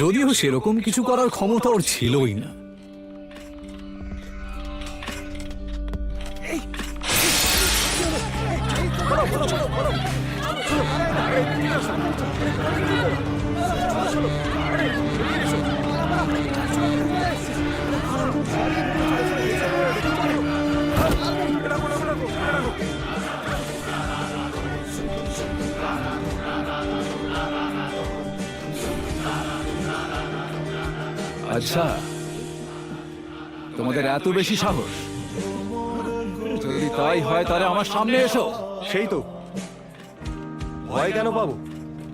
যদিও সেরকম কিছু করার ক্ষমতা ওর ছিলই না। আচ্ছা, তোমাদের এত বেশি সাহস? যদি তাই হয় তাহলে আমার সামনে এসো। সেই তো, ভয় কেন পাবো?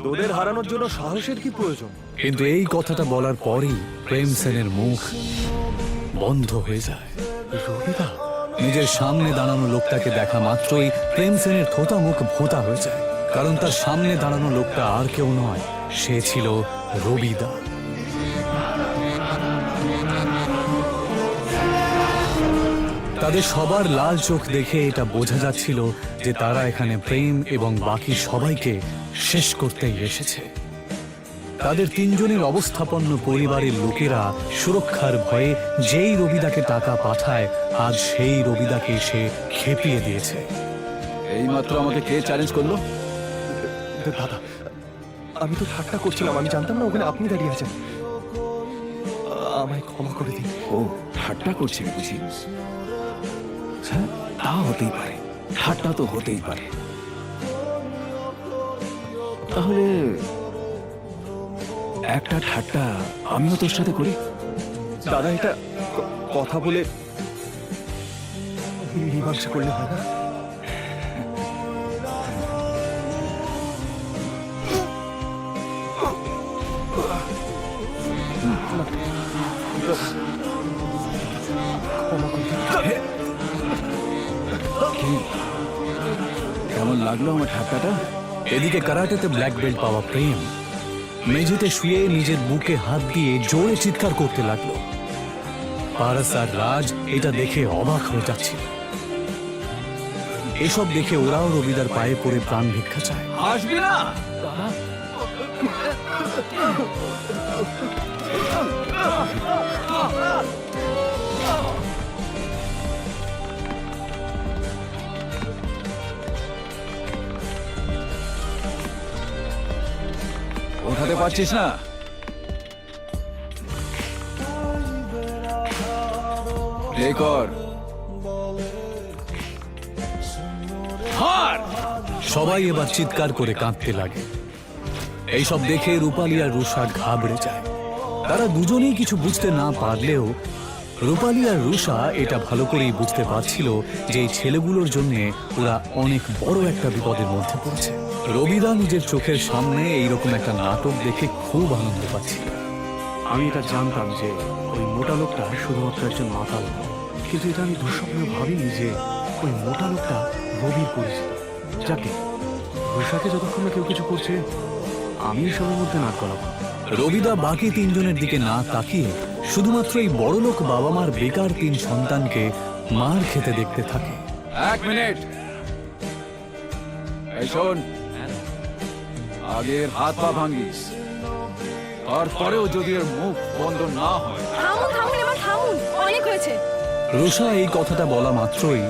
তোদের হারানোর জন্য সাহসের কি প্রয়োজন? কিন্তু এই কথাটা বলার পরই প্রেম সেনের মুখ বন্ধ হয়ে যায়। রবিদা, নিজের সামনে দাঁড়ানো লোকটাকে দেখা মাত্রই প্রেম সেনের থোতা মুখ ভোঁতা হয়ে যায়, কারণ তার সামনে দাঁড়ানো লোকটা আর কেউ নয়, সে ছিল রবিদা। তাদের সবার লাল চোখ দেখে এটা বোঝা যাচ্ছিল যে তারা এখানে প্রেম এবং বাকি সবাইকে শেষ করতেই এসেছে। তাদের তিনজনের অবস্থাপন্ন পরিবারের লোকেরা সুরক্ষার ভয়ে যেই রবিদাকে টাকা পাঠায়, আজ সেই রবিদাকে সে খেপিয়ে দিয়েছে। এইমাত্র আমাকে কে চ্যালেঞ্জ করলো? দাদা, আমি তো ঠাট্টা করছিলাম, আমি জানতাম না ওখানে আপনি দাঁড়িয়ে আছেন। আমায় ক্ষমা করে দিন। ও ঠাট্টা করছিল বুঝি? হ্যাঁ, তা হতেই পারে, ঠাট্টা তো হতেই পারে। তাহলে একটা ঠাট্টা আমিও তোর সাথে করি। দাদা, এটা কথা বলে মীমাংসা করলে হয় না? ক্ষমা করে দিন। কেমন লাগলো আমার ঠাট্টাটা? এদিকে কারাটেতে ব্ল্যাক বেল্ট পাওয়া প্রেম মেঝেতে শুয়ে নিজের বুকে হাত দিয়ে জোরে চিৎকার করতে লাগলো। পারস আর রাজ এটা দেখে অবাক হয়ে যাচ্ছিল। এসব দেখে ওরাও রবিদার পায়ে পড়ে প্রাণ ভিক্ষা চায়। আসবি না? ওঠাতে পারছিস না? এ কর। হার! সবাই এবার চিৎকার করে কাঁদতে লাগে। এইসব দেখে রূপালী আর রুষা ঘাবড়ে যায়। তারা দুজনেই কিছু বুঝতে না পারলেও রূপালী আর রুষা এটা ভালো করেই বুঝতে পারছিল যে এই ছেলেগুলোর জন্য ওরা অনেক বড় একটা বিপদের মধ্যে পড়েছে। রবিদা নিজের চোখের সামনে এইরকম একটা নাটক দেখে খুব আনন্দ পাচ্ছিল। আমি এটা জানতাম যে ওই মোটা লোকটা শুধুমাত্র একজন মাতাল, কিন্তু এটা আমি দুঃস্বপ্নেও ভাবিনি যে ওই মোটা লোকটা রবির পরিচিত। যাকে রুষাকে যতক্ষণ না কেউ কিছু করছে, আমি সবার মধ্যে নাক গলাবো। রবিদা বাকি তিনজনের দিকে না তাকিয়ে শুধুমাত্র এই বড়লোক বাবা মার বেকার তিন সন্তানকে মার খেতে দেখতে থাকে। এক মিনিট, এই শোন, আগের হাত পা ভাঙিস, তারপরেও যদি এর মুখ বন্ধ না হয়। থামুন থামুন, এবার থামুন, অনেক হয়েছে। রুষা এই কথাটা বলা মাত্রই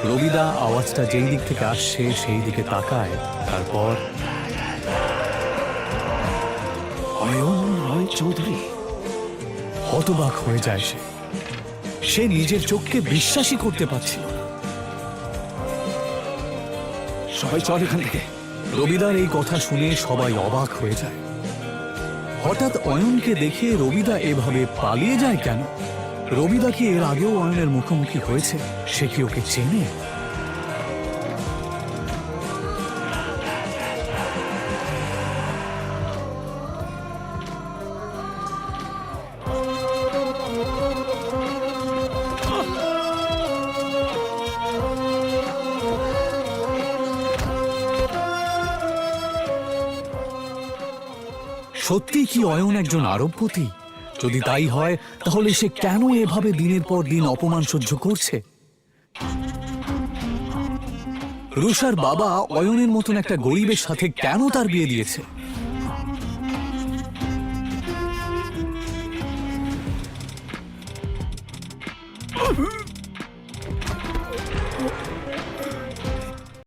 রবিদা আওয়াজটা যেই দিক থেকে আসছে সেই দিকে তাকায়। তারপর অয়ন রয় চৌধুরী। হতবাক হয়ে যায় সে নিজের চোখকে বিশ্বাসই করতে পারছিল না। সবাই চল এখান থেকে। রবিদার এই কথা শুনে সবাই অবাক হয়ে যায়। হঠাৎ অয়নকে দেখে রবিদা এভাবে পালিয়ে যায় কেন? রবিদা কি এর আগেও অয়নের মুখোমুখি হয়েছে? সে কি ওকে চেনে? সত্যি কি অয়ন একজন আরবপতি? যদি তাই হয় তাহলে সে কেন এভাবে দিনের পর দিন অপমান সহ্য করছে? রুষার বাবা অয়নের মতন একটা গরিবের সাথে কেন তার বিয়ে দিয়েছে? ছেড়ে